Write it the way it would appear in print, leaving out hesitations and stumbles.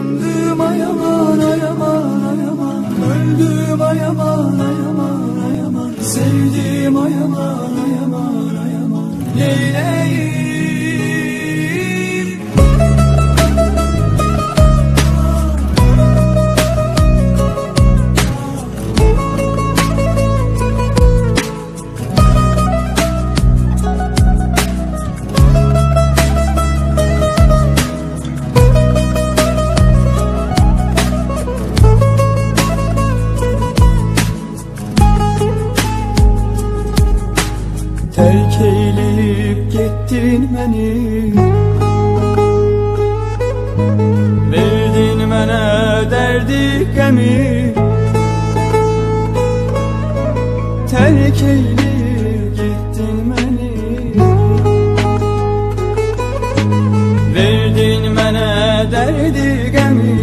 Yandım ayaman ayaman ayaman, öldüm ayaman ayaman ayaman, sevdim ayaman ayaman ayaman, neyleyim? Terk eyleyip gittin beni, verdin mənə derdi gemi. Terk eyleyip gittin beni, verdin mənə derdi gemi.